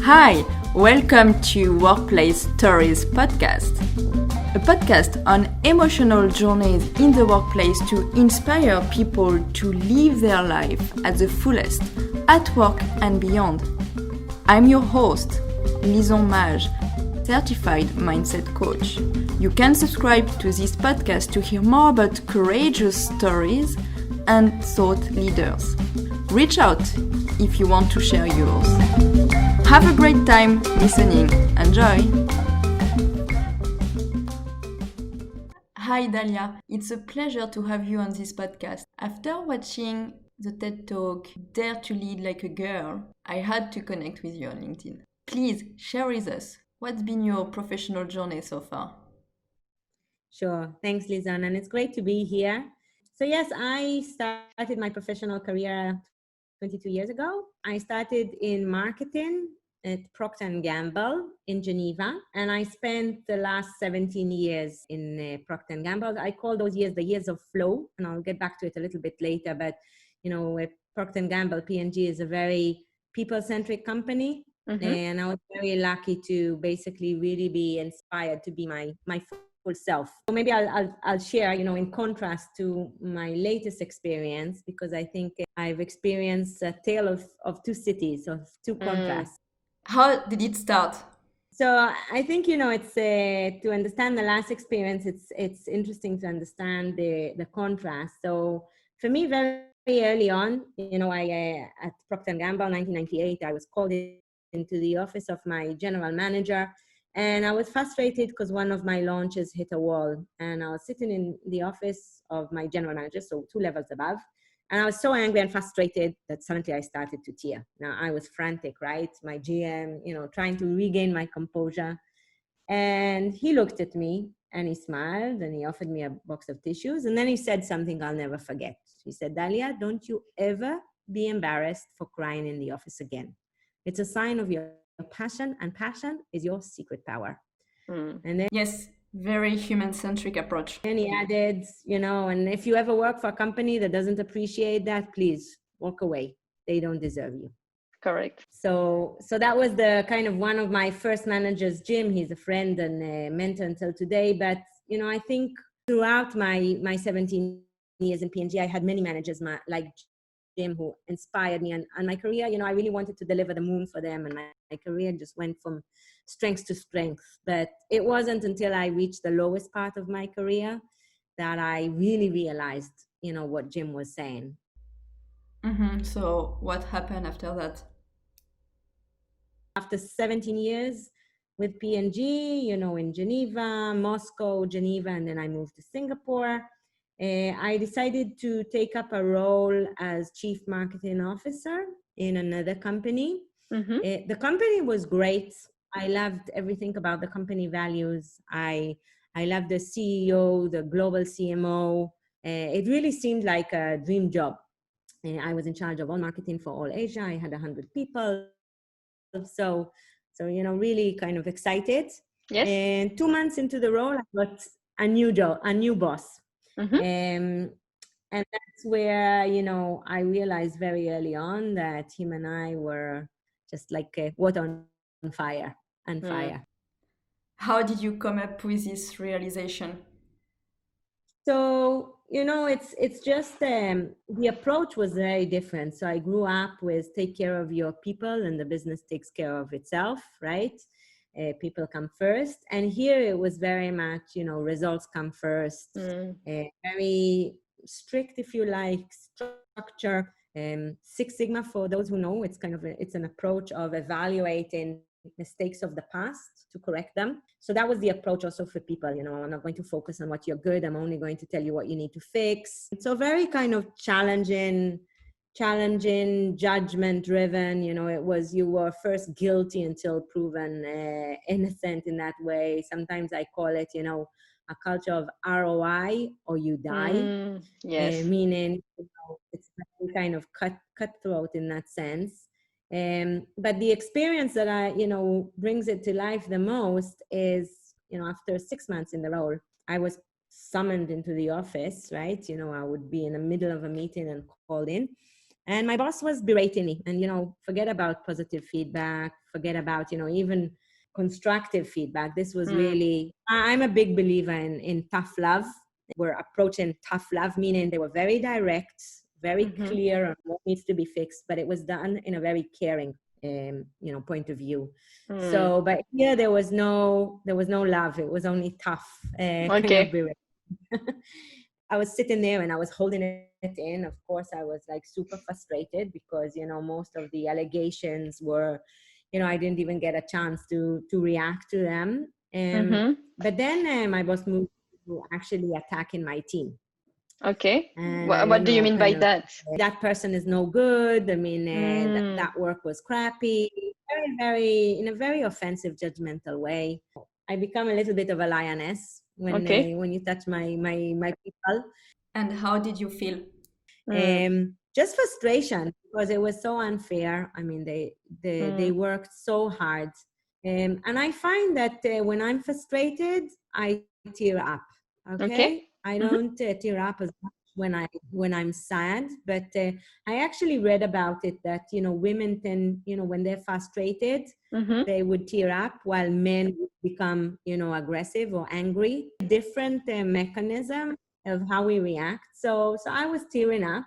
Hi, welcome to Workplace Stories podcast, a podcast on emotional journeys in the workplace to inspire people to live their life at the fullest, at work and beyond. I'm your host, Lison, certified mindset coach. You can subscribe to this podcast to hear more about courageous stories and thought leaders. Reach out if you want to share yours. Have a great time listening. Enjoy! Hi Dalia, it's a pleasure to have you on this podcast. After watching the TED Talk, Dare to Lead Like a Girl, I had to connect with you on LinkedIn. Please share with us what's been your professional journey so far. Sure. Thanks, Lison. And it's great to be here. So yes, I started my professional career 22 years ago. I started in marketing at Procter & Gamble in Geneva. And I spent the last 17 years in Procter & Gamble. I call those years the years of flow, and I'll get back to it a little bit later. But, Procter & Gamble, P&G is a very people-centric company. Mm-hmm. And I was very lucky to basically really be inspired to be my full self. So maybe I'll share, in contrast to my latest experience, because I think I've experienced a tale of two cities, of two contrasts. How did it start? So I think, it's to understand the last experience, it's interesting to understand the contrast. So for me, very early on, I at Procter & Gamble, 1998, I was called into the office of my general manager. And I was frustrated because one of my launches hit a wall. And I was sitting in the office of my general manager, so 2 levels above. And I was so angry and frustrated that suddenly I started to tear. Now, I was frantic, right? My GM, trying to regain my composure. And he looked at me and he smiled and he offered me a box of tissues. And then he said something I'll never forget. He said, "Dalia, don't you ever be embarrassed for crying in the office again. It's a sign of your passion, and passion is your secret power." And then, yes, very human-centric approach. And he added, and if you ever work for a company that doesn't appreciate that, please walk away. They don't deserve you. Correct. So that was the kind of one of my first managers, Jim. He's a friend and a mentor until today. But, I think throughout my 17 years in P&G, I had many managers like Jim who inspired me, and my career, I really wanted to deliver the moon for them, and my career just went from strength to strength. But it wasn't until I reached the lowest part of my career that I really realized, what Jim was saying. Mm-hmm. So what happened after that? After 17 years with P&G, in Geneva, Moscow, Geneva, and then I moved to Singapore. I decided to take up a role as Chief Marketing Officer in another company. Mm-hmm. The company was great. I loved everything about the company values. I loved the CEO, the global CMO. It really seemed like a dream job. I was in charge of all marketing for all Asia. I had 100 people. So really kind of excited. Yes. And 2 months into the role, I got a new boss. Mm-hmm. And that's where, I realized very early on that him and I were just like water on fire and fire. How did you come up with this realization? So, it's just the approach was very different. So I grew up with take care of your people and the business takes care of itself, right? People come first. And here it was very much, results come first. Very strict, if you like, structure. Six Sigma, for those who know, it's an approach of evaluating mistakes of the past to correct them. So that was the approach also for people. I'm not going to focus on what you're good. I'm only going to tell you what you need to fix. So very kind of challenging, judgment driven. It was, you were first guilty until proven innocent in that way. Sometimes I call it, a culture of ROI or you die. Yes. Meaning, it's kind of cutthroat in that sense. But the experience that brings it to life the most is, after 6 months in the role, I was summoned into the office, right? I would be in the middle of a meeting and called in. And my boss was berating me and, forget about positive feedback, forget about, even constructive feedback. This was really, I'm a big believer in tough love. We're approaching tough love, meaning they were very direct, very clear on what needs to be fixed, but it was done in a very caring, point of view. So, but here there was no love. It was only tough, kind of berate. I was sitting there and I was holding it in. Of course, I was like super frustrated because, most of the allegations were, I didn't even get a chance to react to them. But then my boss moved to actually attacking my team. Okay. And What do you mean by that? That person is no good. I mean, that work was crappy. Very, very, in a very offensive, judgmental way. I become a little bit of a lioness when you touch my people. And how did you feel? Just frustration because it was so unfair. I mean, they worked so hard. And I find that when I'm frustrated, I tear up. Okay. I don't tear up as much when I'm sad, but I actually read about it that, women tend, when they're frustrated, they would tear up while men would become, aggressive or angry. Different mechanism of how we react. So I was tearing up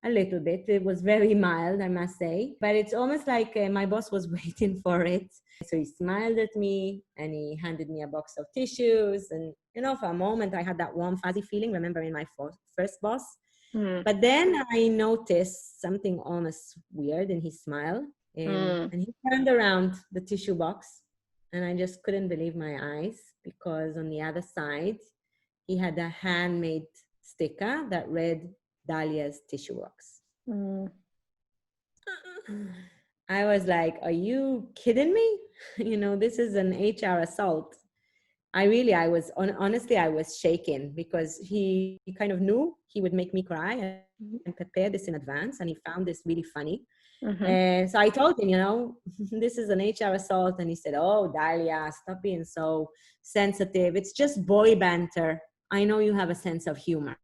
a little bit. It was very mild, I must say, but it's almost like my boss was waiting for it. So he smiled at me and he handed me a box of tissues. And, for a moment, I had that warm, fuzzy feeling, remembering my first boss. But then I noticed something almost weird in his smile. And he turned around the tissue box and I just couldn't believe my eyes because on the other side, he had a handmade sticker that read Dalia's tissue box. I was like, are you kidding me? This is an HR assault. Honestly, I was shaken because he kind of knew he would make me cry and prepared this in advance. And he found this really funny. So I told him, this is an HR assault. And he said, oh, Dalia, stop being so sensitive. It's just boy banter. I know you have a sense of humor.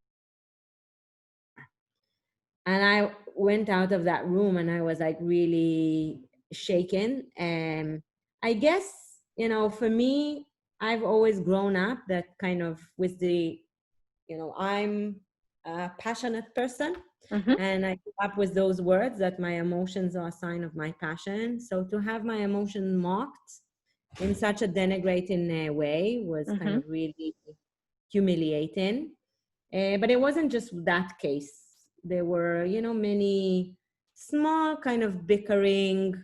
And I went out of that room and I was like really shaken. And I guess, for me, I've always grown up that kind of with the, I'm a passionate person. And I grew up with those words that my emotions are a sign of my passion. So to have my emotions mocked in such a denigrating way was kind of really humiliating. But it wasn't just that case. There were, many small kind of bickering,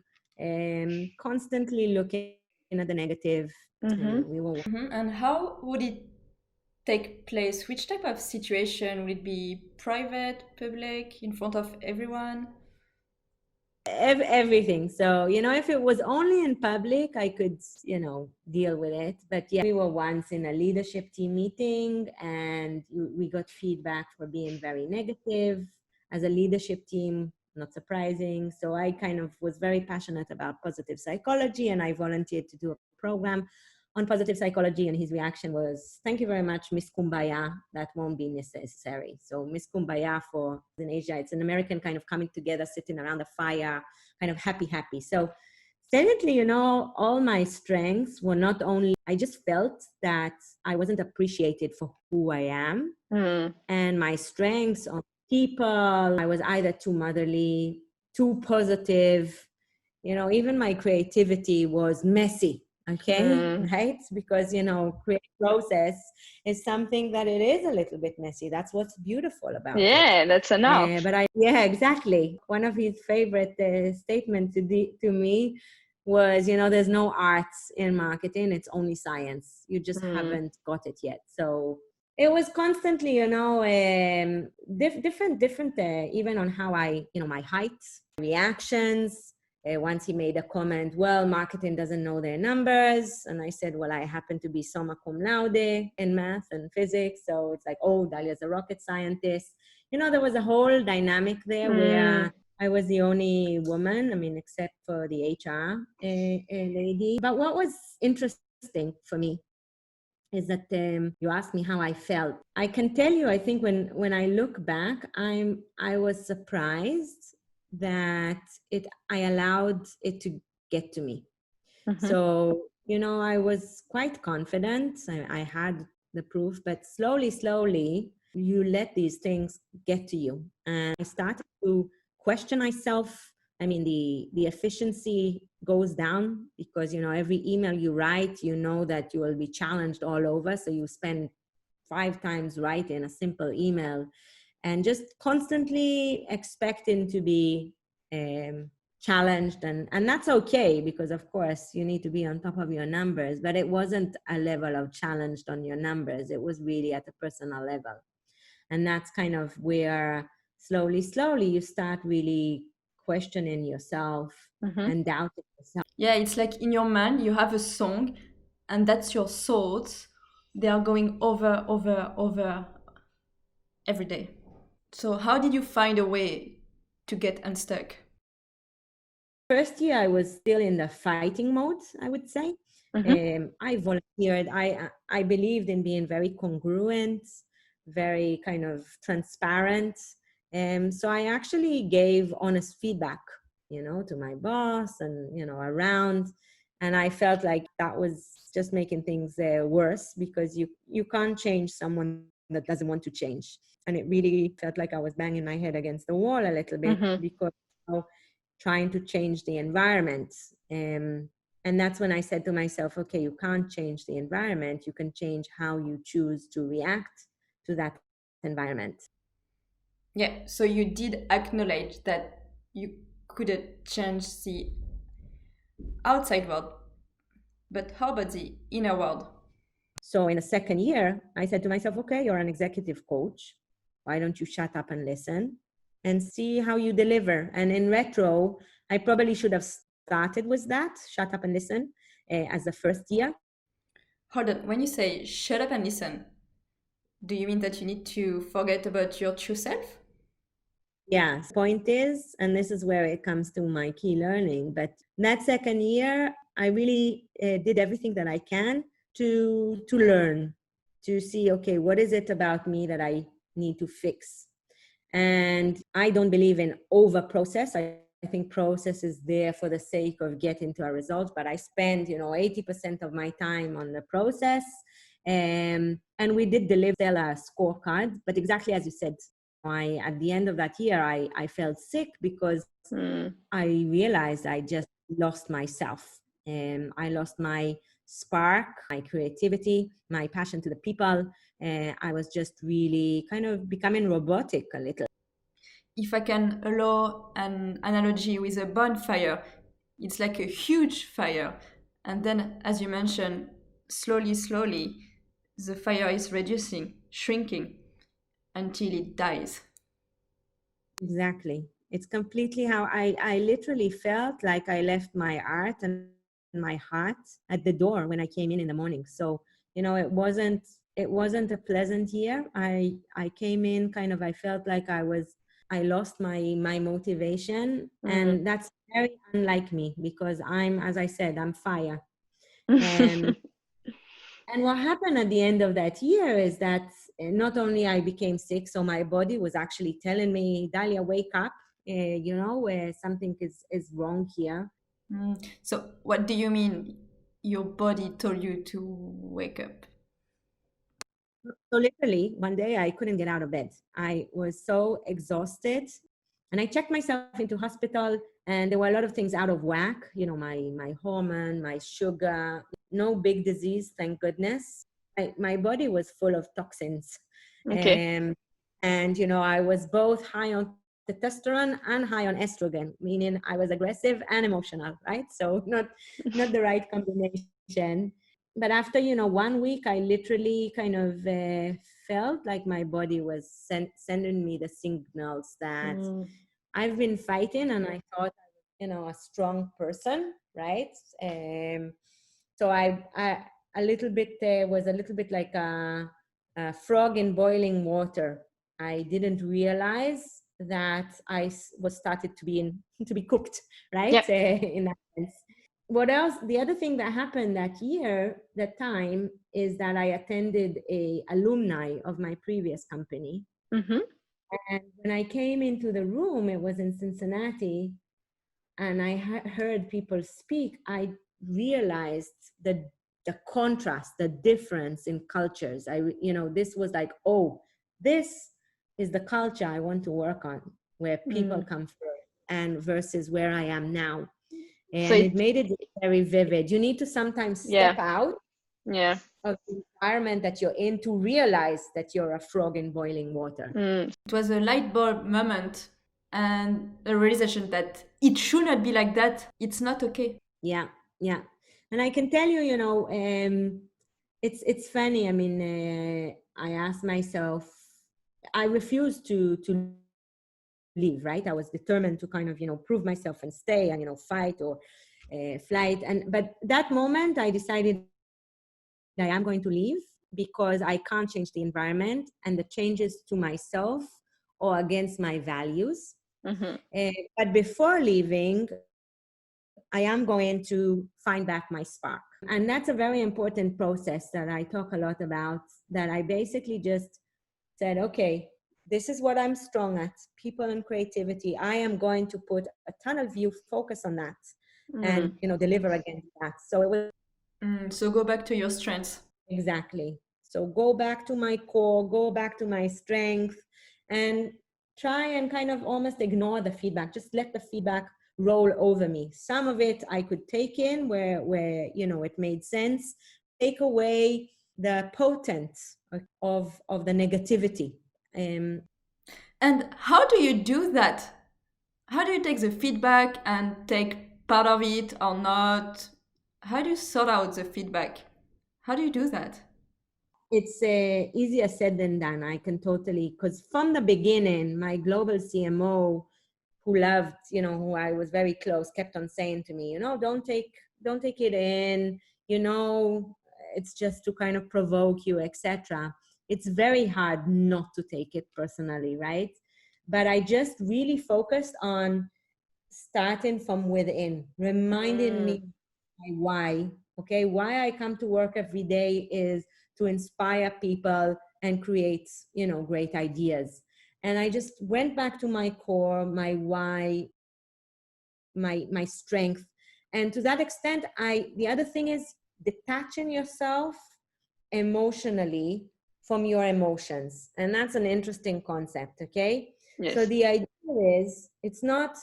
constantly looking at the negative. And how would it take place? Which type of situation? Would it be private, public, in front of everyone? Everything. So, if it was only in public, I could, deal with it. But yeah, we were once in a leadership team meeting and we got feedback for being very negative as a leadership team, not surprising. So I kind of was very passionate about positive psychology and I volunteered to do a program on positive psychology, and his reaction was, thank you very much, Miss Kumbaya, that won't be necessary. So Miss Kumbaya for in Asia, it's an American kind of coming together, sitting around a fire, kind of happy. So technically, all my strengths were not only, I just felt that I wasn't appreciated for who I am. And my strengths on people, I was either too motherly, too positive, even my creativity was messy. Okay, right? Because, creative process is something that it is a little bit messy. That's what's beautiful about it. Yeah, that's enough. Yeah, exactly. One of his favorite statements to me was, there's no arts in marketing. It's only science. You just haven't got it yet. So it was constantly, different, even on how I, my height, reactions. Once he made a comment, well, marketing doesn't know their numbers. And I said, well, I happen to be summa cum laude in math and physics. So it's like, oh, Dalia's a rocket scientist. There was a whole dynamic there where I was the only woman, except for the HR lady. But what was interesting for me is that you asked me how I felt. I can tell you, I think when I look back, I was surprised that I allowed it to get to me. Mm-hmm. So, I was quite confident. I had the proof, but slowly, you let these things get to you. And I started to question myself. I mean, the efficiency goes down because, every email you write, that you will be challenged all over. So you spend 5 times writing a simple email and just constantly expecting to be challenged, and that's okay, because of course you need to be on top of your numbers, but it wasn't a level of challenged on your numbers. It was really at a personal level. And that's kind of where slowly you start really questioning yourself and doubting yourself. Yeah, it's like in your mind you have a song, and that's your thoughts. They are going over every day. So how did you find a way to get unstuck? First year I was still in the fighting mode, I would say. I volunteered. I believed in being very congruent, very kind of transparent. So I actually gave honest feedback, to my boss and, around. And I felt like that was just making things worse, because you can't change someone that doesn't want to change. And it really felt like I was banging my head against the wall a little bit, because trying to change the environment. And that's when I said to myself, okay, you can't change the environment. You can change how you choose to react to that environment. Yeah, so you did acknowledge that you couldn't change the outside world, but how about the inner world? So in the second year, I said to myself, okay, you're an executive coach. Why don't you shut up and listen and see how you deliver? And in retro, I probably should have started with that, shut up and listen, as the first year. Hold on, when you say shut up and listen, do you mean that you need to forget about your true self? Yeah, point is, and this is where it comes to my key learning, but that second year, I really did everything that I can to learn, to see, okay, what is it about me that I need to fix? And I don't believe in over process. I think process is there for the sake of getting to a result, but I spend, 80% of my time on the process. And we did deliver a scorecard, but exactly as you said, at the end of that year, I felt sick because I realized I just lost myself. I lost my spark, my creativity, my passion to the people. I was just really kind of becoming robotic a little. If I can allow an analogy with a bonfire, it's like a huge fire. And then, as you mentioned, slowly, the fire is reducing, shrinking until it dies. Exactly. It's completely how I literally felt like I left my art and my heart at the door when I came in the morning. So, it wasn't a pleasant year. I came in kind of, I felt like I lost my motivation, and that's very unlike me, because as I said, I'm fire. Um, and what happened at the end of that year is that not only I became sick, so my body was actually telling me, Dalia, wake up, where something is wrong here. So, what do you mean your body told you to wake up? So literally one day I couldn't get out of bed. I was so exhausted, and I checked myself into hospital, and there were a lot of things out of whack, my hormone, my sugar, no big disease, thank goodness. My body was full of toxins. Okay. And, I was both high on testosterone and high on estrogen, meaning I was aggressive and emotional, right? So not the right combination. But after, 1 week, I literally kind of felt like my body was sending me the signals that I've been fighting, and I thought I was, a strong person, right? So I a little bit was a little bit like a frog in boiling water. I didn't realize that I was started to to be cooked, right? Yep. In that sense. What else? The other thing that happened that time, is that I attended a alumni of my previous company. Mm-hmm. And when I came into the room, it was in Cincinnati, and I heard people speak, I realized the contrast, the difference in cultures. This was like, oh, this is the culture I want to work on, where people come first, and versus where I am now. And it made it very vivid. You need to sometimes step out of the environment that you're in to realize that you're a frog in boiling water. It was a light bulb moment and a realization that it should not be like that. It's not okay. Yeah. And I can tell you, it's funny. I mean, I asked myself, I refused to leave, right? I was determined to kind of, prove myself and stay and, fight or flight. But that moment I decided I am going to leave because I can't change the environment, and the changes to myself or against my values. But before leaving, I am going to find back my spark. And that's a very important process that I talk a lot about, that I basically just said, okay, this is what I'm strong at, people and creativity. I am going to put a tunnel view focus on that and, deliver against that. So it was... So go back to your strengths. Exactly. So go back to my core, go back to my strength, and try and kind of almost ignore the feedback. Just let the feedback roll over me. Some of it I could take in where it made sense. Take away the potence of the negativity. And how do you do that? How do you take the feedback and take part of it or not? How do you sort out the feedback? How do you do that? It's easier said than done. I can totally, because from the beginning, my global CMO, who loved, who I was very close, kept on saying to me, don't take it in, it's just to kind of provoke you, etc. It's very hard not to take it personally, right? But I just really focused on starting from within, reminding me my why. Okay, why I come to work every day is to inspire people and create, great ideas. And I just went back to my core, my why, my strength. And to that extent, the other thing is detaching yourself emotionally from your emotions. And that's an interesting concept, okay? Yes. So the idea is, it's not,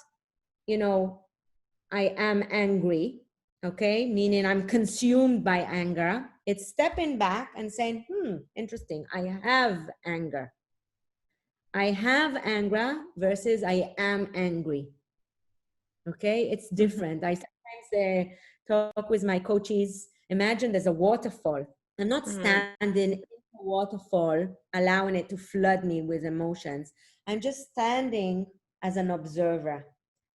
I am angry, okay? Meaning I'm consumed by anger. It's stepping back and saying, interesting, I have anger. I have anger versus I am angry. Okay, it's different. I sometimes talk with my coaches. Imagine there's a waterfall. I'm not standing in the waterfall, allowing it to flood me with emotions. I'm just standing as an observer.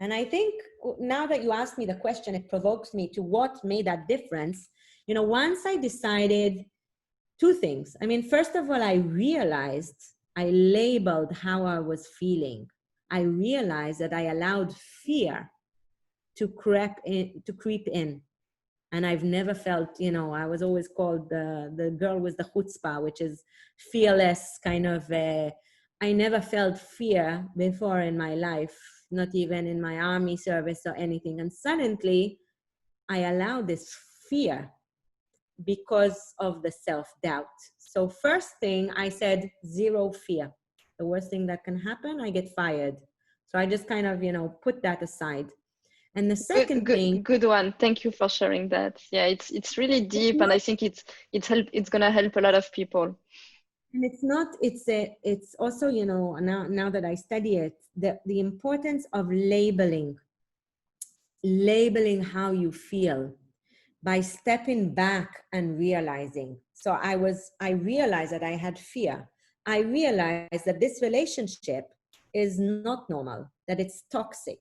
And I think now that you asked me the question, it provokes me to what made that difference. Once I decided two things. I mean, first of all, I realized I labeled how I was feeling. I realized that I allowed fear to creep in. And I've never felt, I was always called the girl with the chutzpah, which is fearless kind of, I never felt fear before in my life, not even in my army service or anything. And suddenly I allowed this fear because of the self-doubt. So first thing I said, zero fear. The worst thing that can happen, I get fired. So I just kind of, put that aside. And the second thing, good one. Thank you for sharing that. Yeah, it's really deep, and I think it's gonna help a lot of people. And it's also, now that I study it, the importance of labeling how you feel by stepping back and realizing. So I realized that I had fear. I realized that this relationship is not normal, that it's toxic.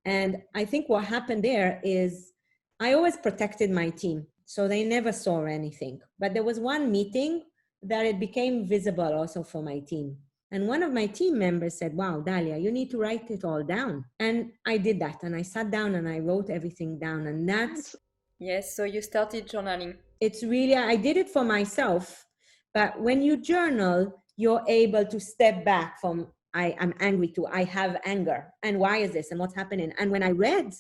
And I think what happened there is I always protected my team, so they never saw anything. But there was one meeting that it became visible also for my team. And one of my team members said, wow, Dalia, you need to write it all down. And I did that. And I sat down and I wrote everything down. And that's... Yes, so you started journaling. It's really, I did it for myself. But when you journal, you're able to step back from I'm angry too. I have anger. And why is this? And what's happening? And when I read,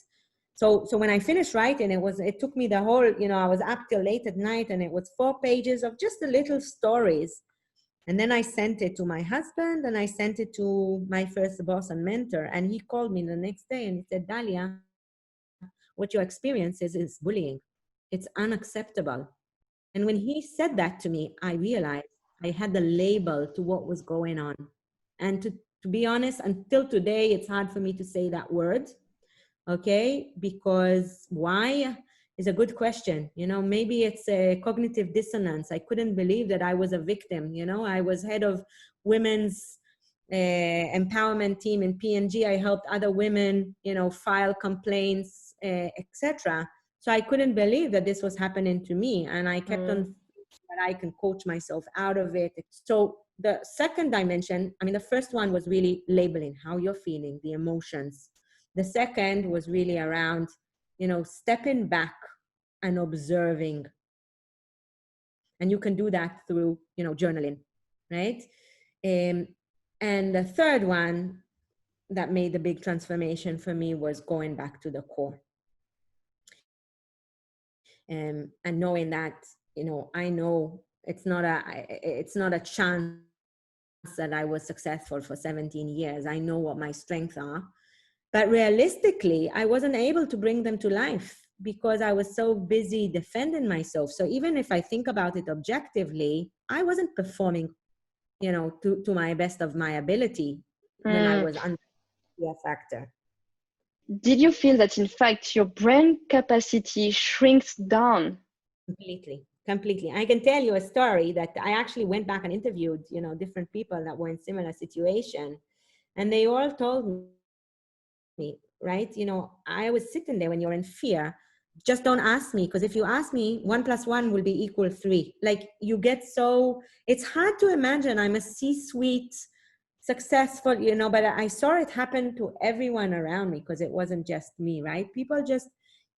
so when I finished writing, it took me the whole, I was up till late at night, and it was 4 pages of just the little stories. And then I sent it to my husband, and I sent it to my first boss and mentor. And he called me the next day and he said, Dalia, what your experience is bullying. It's unacceptable. And when he said that to me, I realized I had the label to what was going on. And to be honest, until today, it's hard for me to say that word. Okay, because why is a good question. Maybe it's a cognitive dissonance. I couldn't believe that I was a victim. I was head of women's empowerment team in P&G. I helped other women, file complaints, etc. So I couldn't believe that this was happening to me, and I kept on thinking that I can coach myself out of it. So the second dimension, the first one was really labeling how you're feeling, the emotions. The second was really around, stepping back and observing. And you can do that through, journaling, right? And the third one that made the big transformation for me was going back to the core. And knowing that, I know it's not a chance that I was successful for 17 years. I know what my strengths are. But realistically, I wasn't able to bring them to life because I was so busy defending myself. So even if I think about it objectively, I wasn't performing, to my best of my ability when I was under fear factor. Did you feel that, in fact, your brain capacity shrinks down? Completely. I can tell you a story that I actually went back and interviewed, different people that were in similar situation. And they all told me, right? I was sitting there when you're in fear. Just don't ask me, because if you ask me, 1 + 1 will be equal 3. Like you get it's hard to imagine I'm a C-suite successful, but I saw it happen to everyone around me because it wasn't just me, right? People just,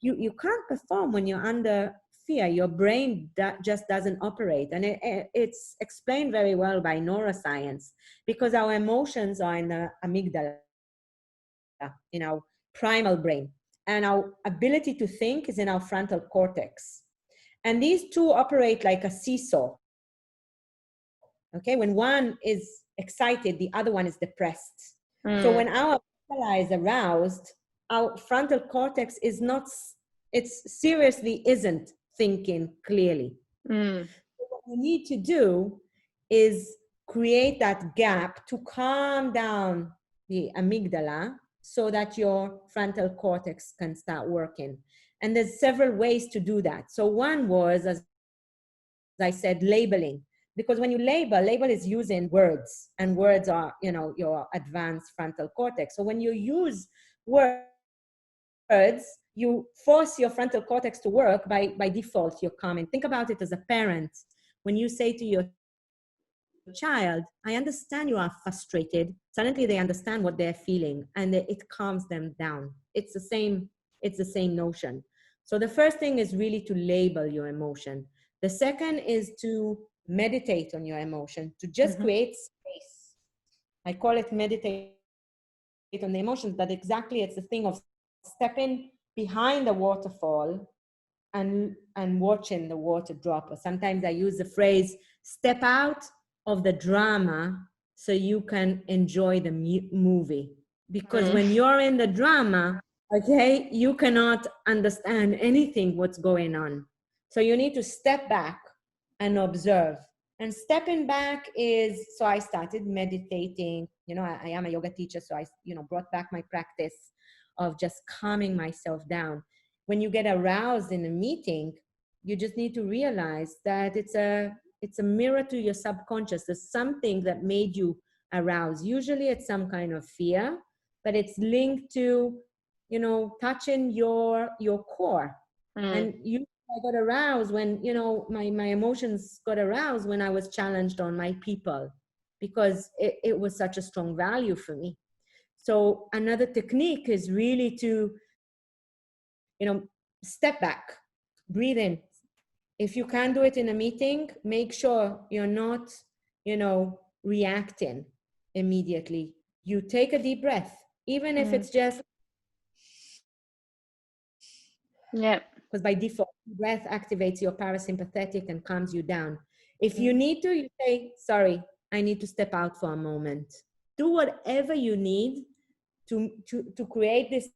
you can't perform when you're under fear. Your brain just doesn't operate. And it's explained very well by neuroscience, because our emotions are in the amygdala, in our primal brain, and our ability to think is in our frontal cortex. And these two operate like a seesaw. Okay, when one is excited, the other one is depressed. So when our amygdala is aroused, our frontal cortex seriously isn't thinking clearly. So what we need to do is create that gap to calm down the amygdala so that your frontal cortex can start working. And there's several ways to do that. So one was, as I said, labeling. Because when you label is using words, and words are, your advanced frontal cortex. So when you use words, you force your frontal cortex to work by default. You're calming. Think about it as a parent. When you say to your child, I understand you are frustrated, suddenly they understand what they're feeling, and it calms them down. It's the same notion. So the first thing is really to label your emotion. The second is to meditate on your emotion, to just create space. I call it meditate on the emotions, but exactly it's the thing of stepping behind the waterfall and watching the water drop. Or sometimes I use the phrase, step out of the drama so you can enjoy the movie. Because when you're in the drama, okay, you cannot understand anything what's going on. So you need to step back and observe. And stepping back is, so I started meditating. I am a yoga teacher, so I, brought back my practice of just calming myself down. When you get aroused in a meeting, you just need to realize that it's a mirror to your subconscious. There's something that made you arouse. Usually it's some kind of fear, but it's linked to, touching your core. And I got aroused when, my emotions got aroused when I was challenged on my people, because it was such a strong value for me. So another technique is really to, step back, breathe in. If you can't do it in a meeting, make sure you're not, reacting immediately. you take a deep breath, even if it's just, yeah, because by default, breath activates your parasympathetic and calms you down. If you need to, you say, sorry, I need to step out for a moment. Do whatever you need to create this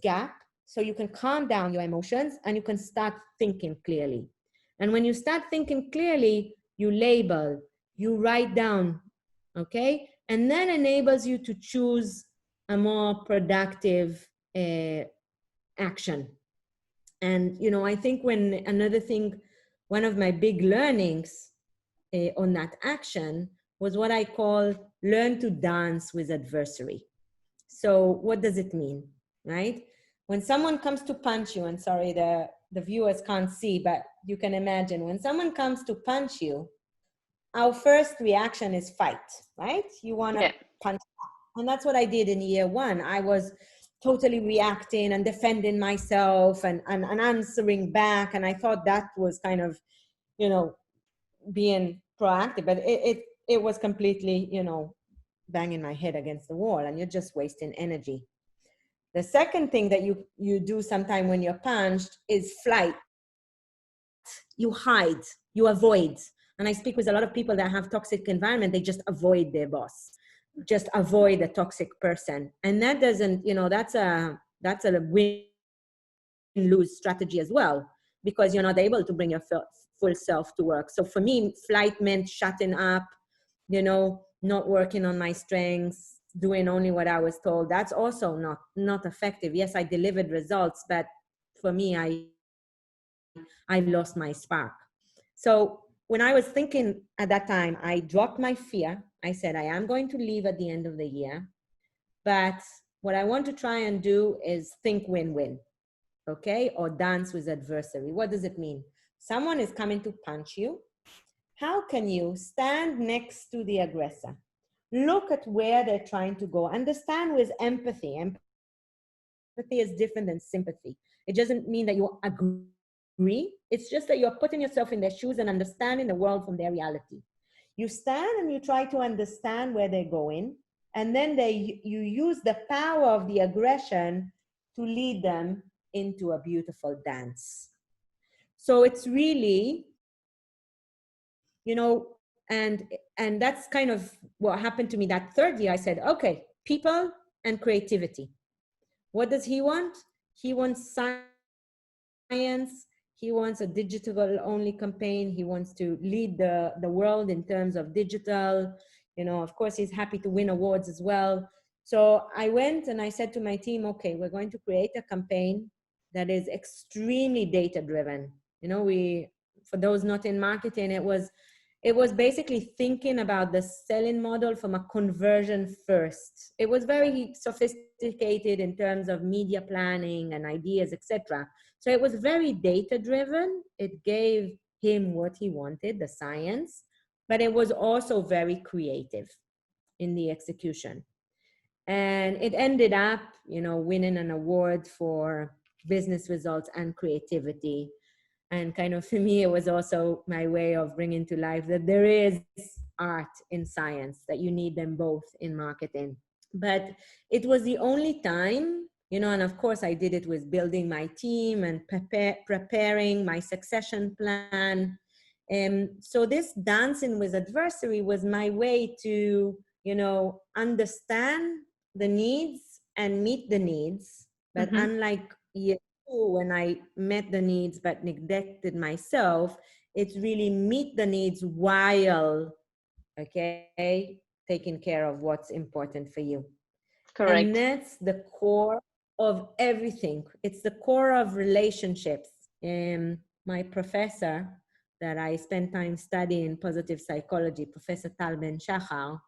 gap so you can calm down your emotions and you can start thinking clearly. And when you start thinking clearly, you label, you write down, okay? And that enables you to choose a more productive action. And, you know, I think one of my big learnings on that action was what I call learn to dance with adversary. So what does it mean, right? When someone comes to punch you, and sorry, the viewers can't see, but you can imagine, when someone comes to punch you, our first reaction is fight, right? You want to punch. And that's what I did in year one. I was totally reacting and defending myself and answering back. And I thought that was kind of, you know, being proactive, but it was completely, you know, banging my head against the wall, and you're just wasting energy. The second thing that you do sometime when you're punched is flight. You hide, you avoid. And I speak with a lot of people that have toxic environment. They just avoid their boss, just avoid a toxic person. And that doesn't, you know, that's a win-lose strategy as well, because you're not able to bring your full self to work. So for me, flight meant shutting up, you know, not working on my strengths, doing only what I was told. That's also not effective. Yes, I delivered results, but for me, I lost my spark. So when I was thinking at that time, I dropped my fear. I said, I am going to leave at the end of the year, but what I want to try and do is think win-win, okay? Or dance with adversary. What does it mean? Someone is coming to punch you. How can you stand next to the aggressor? Look at where they're trying to go. Understand with empathy. Empathy is different than sympathy. It doesn't mean that you agree. It's just that you're putting yourself in their shoes and understanding the world from their reality. You stand and you try to understand where they're going, and then you use the power of the aggression to lead them into a beautiful dance. So it's really, you know, and that's kind of what happened to me that third year. I said, okay, people and creativity. What does he want? He wants science. He wants a digital only campaign. He wants to lead the world in terms of digital. You know, of course, he's happy to win awards as well. So I went and I said to my team, okay, we're going to create a campaign that is extremely data driven. You know, for those not in marketing, it was basically thinking about the selling model from a conversion first. It was very sophisticated in terms of media planning and ideas, etc. So it was very data driven. It gave him what he wanted, the science, but it was also very creative in the execution. And it ended up, you know, winning an award for business results and creativity. And kind of for me, it was also my way of bringing to life that there is art in science, that you need them both in marketing. But it was the only time, you know, and of course I did it with building my team and preparing my succession plan. So this dancing with adversary was my way to, you know, understand the needs and meet the needs. But unlike when I met the needs but neglected myself, it's really meet the needs while, okay, taking care of what's important for you. correct. And that's the core of everything. It's the core of relationships. My professor that I spent time studying positive psychology, Professor Tal Ben Shachar,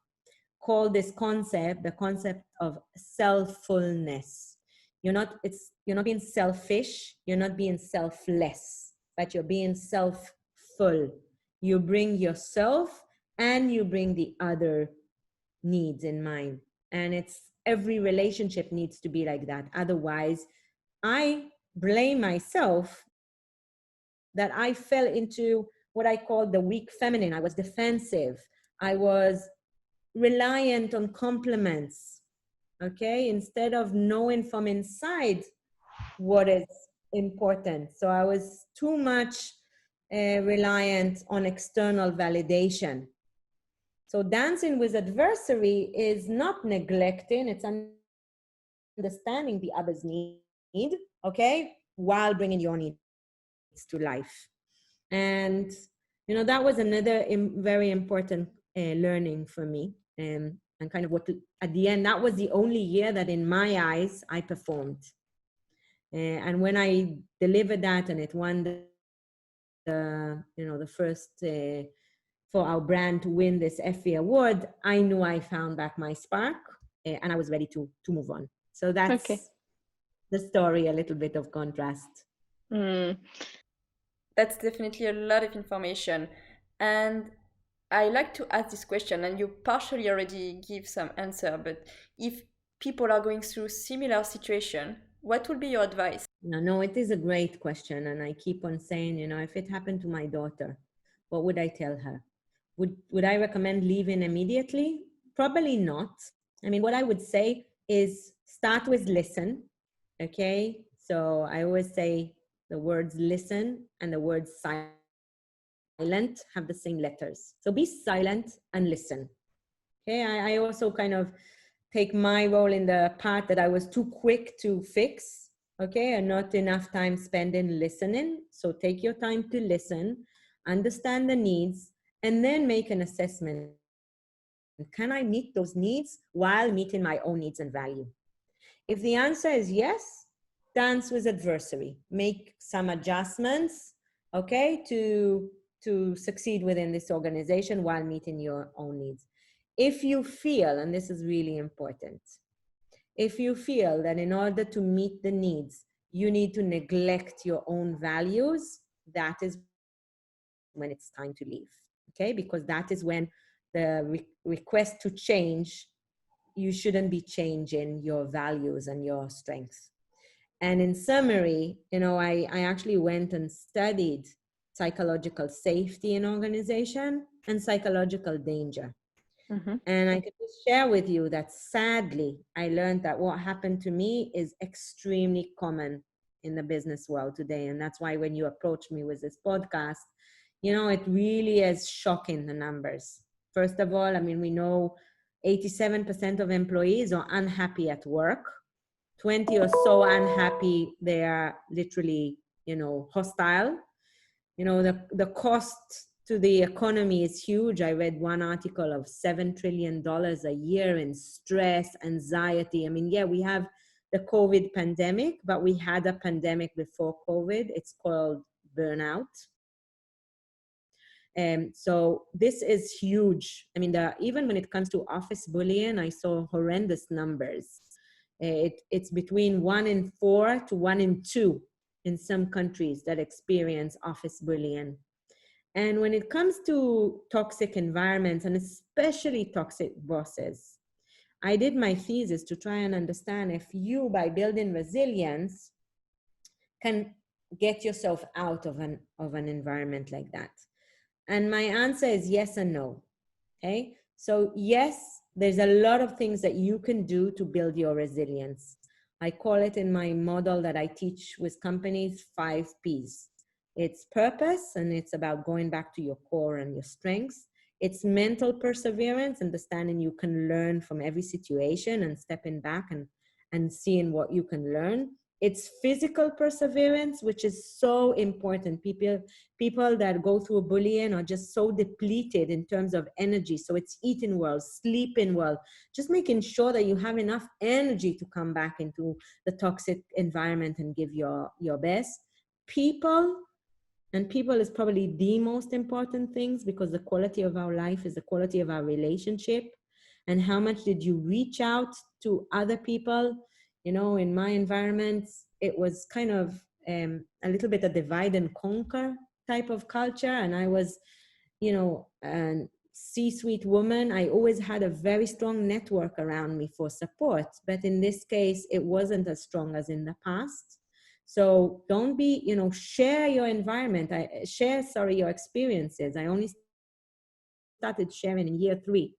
called this concept the concept of selffulness. You're not being selfish, you're not being selfless, but you're being self-full. You bring yourself and you bring the other needs in mind. And every relationship needs to be like that. Otherwise, I blame myself that I fell into what I call the weak feminine. I was defensive. I was reliant on compliments, okay, instead of knowing from inside what is important. So I was too much reliant on external validation. So dancing with adversary is not neglecting, it's understanding the other's need, okay, while bringing your needs to life. And, that was another very important learning for me. And kind of what, at the end, that was the only year that in my eyes, I performed. And when I delivered that and it won the first for our brand to win this Effie award, I knew I found back my spark and I was ready to move on. So that's the story, a little bit of contrast. That's definitely a lot of information. And I like to ask this question, and you partially already give some answer, but if people are going through similar situation, what would be your advice? No, it is a great question. And I keep on saying, if it happened to my daughter, what would I tell her? Would I recommend leaving immediately? Probably not. I mean, what I would say is start with listen, okay? So I always say the words listen and the words silent have the same letters. So be silent and listen. Okay, I also kind of take my role in the part that I was too quick to fix, okay, and not enough time spent in listening. So take your time to listen, understand the needs, and then make an assessment. Can I meet those needs while meeting my own needs and value? If the answer is yes, dance with adversary. Make some adjustments, okay, to succeed within this organization while meeting your own needs. If you feel, and this is really important, if you feel that in order to meet the needs, you need to neglect your own values, that is when it's time to leave, okay? Because that is when the request to change, you shouldn't be changing your values and your strengths. And in summary, I actually went and studied psychological safety in organization and psychological danger. Mm-hmm. And I can just share with you that sadly, I learned that what happened to me is extremely common in the business world today. And that's why when you approach me with this podcast, it really is shocking, the numbers. First of all, I mean, we know 87% of employees are unhappy at work. 20 or so unhappy, they are literally, hostile. The cost to the economy is huge. I read one article of $7 trillion a year in stress, anxiety. I mean, yeah, we have the COVID pandemic, but we had a pandemic before COVID. It's called burnout. So this is huge. I mean, even when it comes to office bullying, I saw horrendous numbers. It's between 1 in 4 to 1 in 2 in some countries that experience office bullying. And when it comes to toxic environments, and especially toxic bosses, I did my thesis to try and understand if you, by building resilience, can get yourself out of an environment like that. And my answer is yes and no. Okay. So yes, there's a lot of things that you can do to build your resilience. I call it in my model that I teach with companies 5 Ps. It's purpose, and it's about going back to your core and your strengths. It's mental perseverance, understanding you can learn from every situation and stepping back and seeing what you can learn. It's physical perseverance, which is so important. People that go through bullying are just so depleted in terms of energy. So it's eating well, sleeping well, just making sure that you have enough energy to come back into the toxic environment and give your best. People is probably the most important things, because the quality of our life is the quality of our relationship. And how much did you reach out to other people? In my environment, it was kind of a little bit a divide and conquer type of culture. And I was, a C-suite woman. I always had a very strong network around me for support. But in this case, it wasn't as strong as in the past. So don't be, share your environment. Your experiences. I only started sharing in year 3.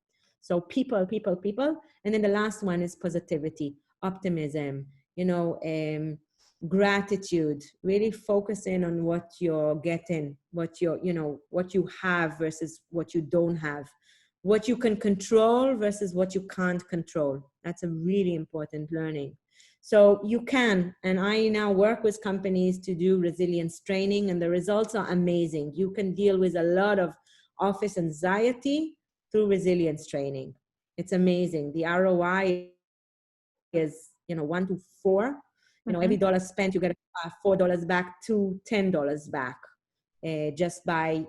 So people, people, people. And then the last one is positivity, optimism, gratitude, really focusing on what you're getting, what what you have versus what you don't have, what you can control versus what you can't control. That's a really important learning. So you can, and I now work with companies to do resilience training, and the results are amazing. You can deal with a lot of office anxiety through resilience training. It's amazing. The ROI is 1 to 4. Every dollar spent, you get $4 back to $10 back, just by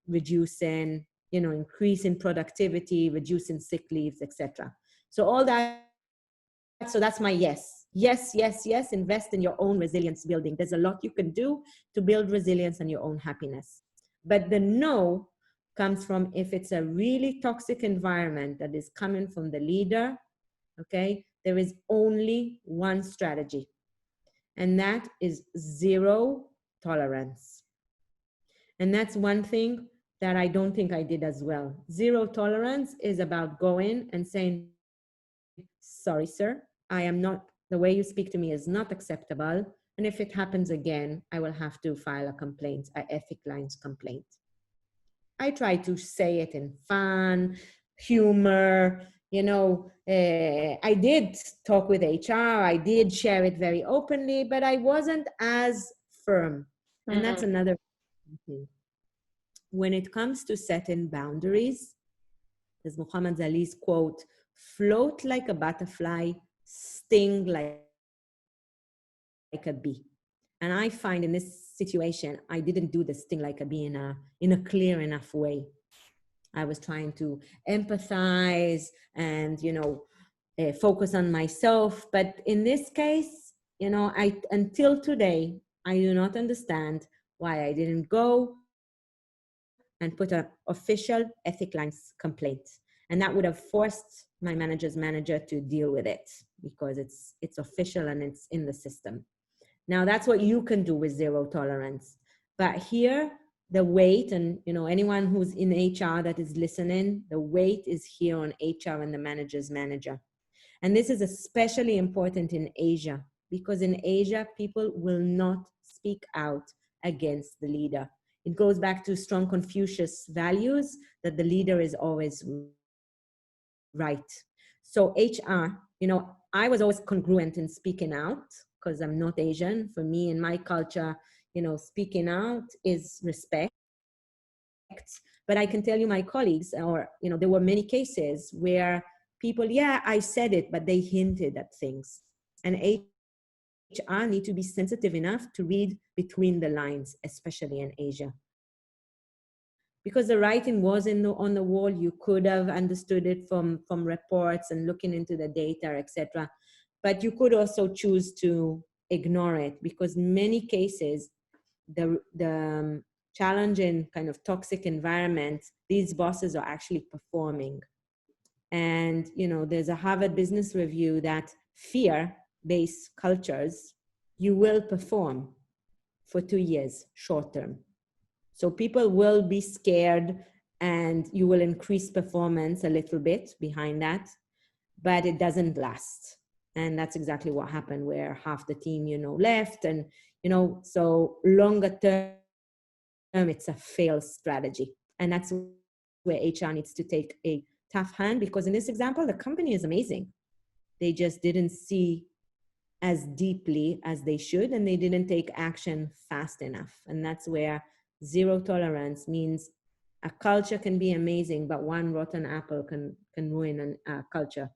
reducing, increasing productivity, reducing sick leaves, etc. So all that. So that's my yes. Yes, yes, yes. Invest in your own resilience building. There's a lot you can do to build resilience and your own happiness. But the no comes from if it's a really toxic environment that is coming from the leader, okay, there is only one strategy, and that is zero tolerance. And that's one thing that I don't think I did as well. Zero tolerance is about going and saying, sorry, sir, I am not, the way you speak to me is not acceptable. And if it happens again, I will have to file a complaint, an ethic lines complaint. I try to say it in fun, humor, I did talk with HR, I did share it very openly, but I wasn't as firm. And that's another thing. When it comes to setting boundaries, as Muhammad Ali's quote, float like a butterfly, sting like a bee. And I find in this situation, I didn't do the sting like a bee in a clear enough way. I was trying to empathize and, focus on myself. But in this case, until today, I do not understand why I didn't go and put an official ethic lines complaint. And that would have forced my manager's manager to deal with it because it's official and it's in the system. Now that's what you can do with zero tolerance. But here, the weight, and anyone who's in HR that is listening, the weight is here on HR and the manager's manager. And this is especially important in Asia, because in Asia, people will not speak out against the leader. It goes back to strong Confucius values that the leader is always right. So HR, I was always congruent in speaking out because I'm not Asian. For me, in my culture, speaking out is respect. But I can tell you my colleagues, or, there were many cases where people, yeah, I said it, but they hinted at things. And HR need to be sensitive enough to read between the lines, especially in Asia. Because the writing was on the wall, you could have understood it from reports and looking into the data, etc. But you could also choose to ignore it, because in many cases, the challenging kind of toxic environment, these bosses are actually performing. And, there's a Harvard Business Review that fear-based cultures, you will perform for 2 years, short term. So people will be scared and you will increase performance a little bit behind that, but it doesn't last. And that's exactly what happened, where half the team, left. And, so longer term, it's a failed strategy. And that's where HR needs to take a tough hand, because in this example, the company is amazing. They just didn't see as deeply as they should, and they didn't take action fast enough. And that's where zero tolerance means a culture can be amazing, but one rotten apple can ruin a culture,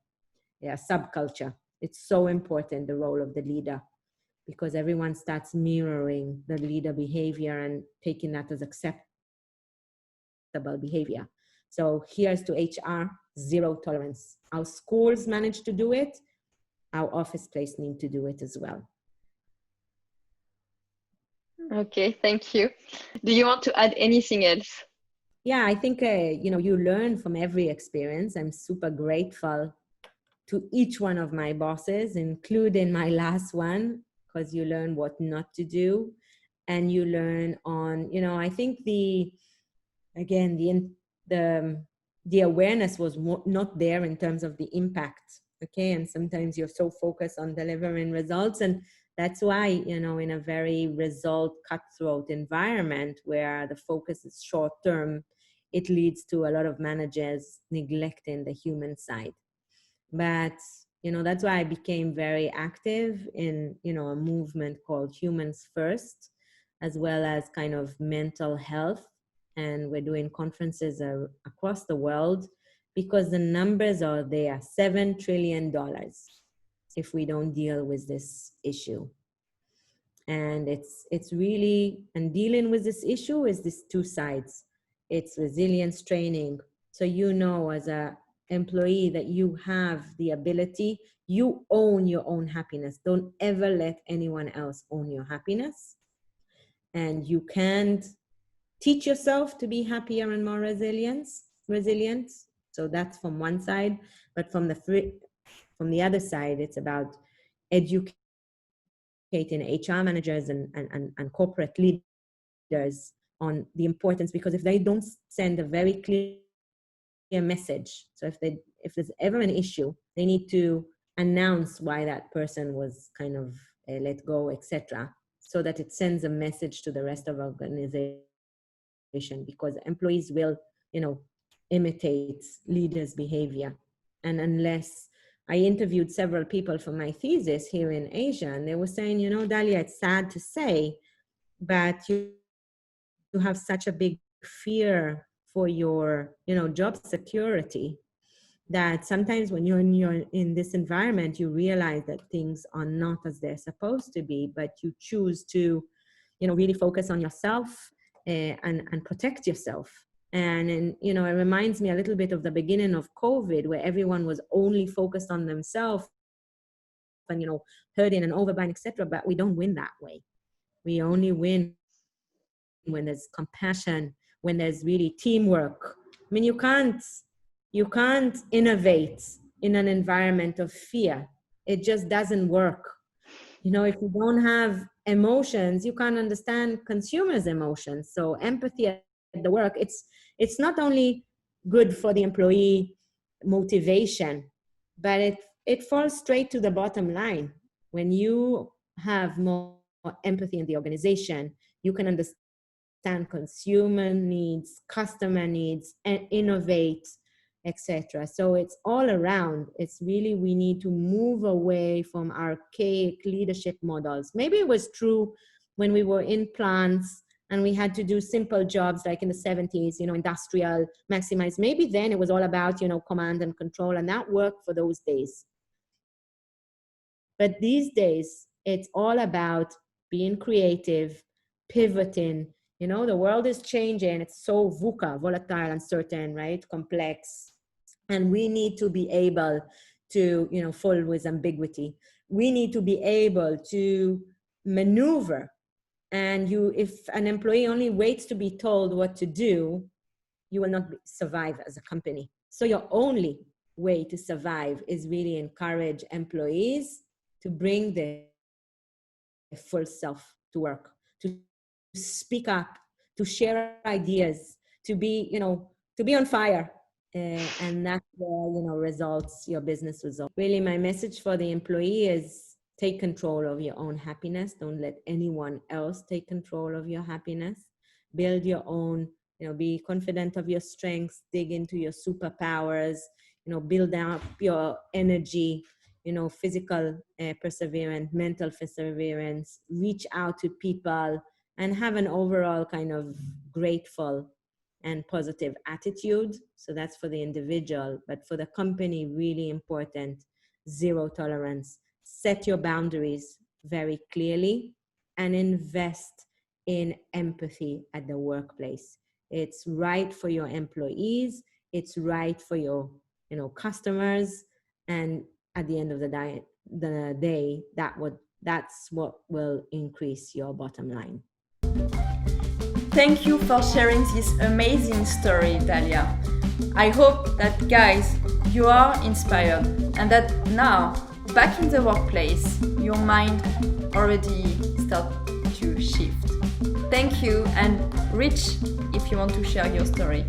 subculture. It's so important, the role of the leader, because everyone starts mirroring the leader behavior and taking that as acceptable behavior. So here's to HR, zero tolerance. Our schools manage to do it. Our office place need to do it as well. Okay, thank you. Do you want to add anything else? Yeah, I think, you learn from every experience. I'm super grateful to each one of my bosses, including my last one, because you learn what not to do. And you learn on, I think the the awareness was not there in terms of the impact. Okay. And sometimes you're so focused on delivering results. And that's why, you know, in a very result cutthroat environment where the focus is short term, it leads to a lot of managers neglecting the human side. But, you know, that's why I became very active in, you know, a movement called Humans First, as well as kind of mental health. And we're doing conferences across the world because the numbers are there, $7 trillion if we don't deal with this issue. And it's really, and dealing with this issue is these two sides. It's resilience training. So you know, as a employee, that you have the ability, you own your own happiness. Don't ever let anyone else own your happiness. And you can't teach yourself to be happier and more resilient. So that's from one side, but from the other side, it's about educating HR managers and corporate leaders on the importance, because if they don't send a very clear message, so if there's ever an issue, they need to announce why that person was kind of let go, etc., so that it sends a message to the rest of the organization, because employees will, you know, imitate leaders' behavior. And unless I interviewed several people for my thesis here in Asia, and they were saying, you know, Dalia, it's sad to say, but you have such a big fear for your, you know, job security, that sometimes when you're in this environment, you realize that things are not as they're supposed to be, but you choose to, you know, really focus on yourself and protect yourself. And, you know, it reminds me a little bit of the beginning of COVID, where everyone was only focused on themselves and, you know, hurting and overbuying, etc. But we don't win that way. We only win when there's compassion, when there's really teamwork. I mean, you can't innovate in an environment of fear. It just doesn't work. You know, if you don't have emotions, you can't understand consumers' emotions. So empathy at the work, it's not only good for the employee motivation, but it falls straight to the bottom line. When you have more empathy in the organization, you can understand consumer needs, customer needs, and innovate, etc. So it's all around. It's really, we need to move away from archaic leadership models. Maybe it was true when we were in plants and we had to do simple jobs like in the 70s, you know, industrial, maximize. Maybe then it was all about, you know, command and control, and that worked for those days. But these days, it's all about being creative, pivoting. You know, the world is changing. It's so VUCA, volatile, uncertain, right? Complex. And we need to be able to, you know, fall with ambiguity. We need to be able to maneuver. And if an employee only waits to be told what to do, you will not survive as a company. So your only way to survive is really encourage employees to bring their full self to work, to speak up, to share ideas, to be, you know, to be on fire. And that's where, you know, results, your business results. Really, my message for the employee is take control of your own happiness. Don't let anyone else take control of your happiness. Build your own, you know, be confident of your strengths, dig into your superpowers, you know, build up your energy, you know, physical perseverance, mental perseverance, reach out to people, and have an overall kind of grateful and positive attitude. So that's for the individual, but for the company, really important, zero tolerance. Set your boundaries very clearly and invest in empathy at the workplace. It's right for your employees. It's right for your, you know, customers. And at the end of the day, that's what will increase your bottom line. Thank you for sharing this amazing story, Dalia. I hope that, guys, you are inspired and that now, back in the workplace, your mind already starts to shift. Thank you, and Rich, if you want to share your story.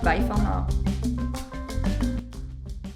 Bye for now.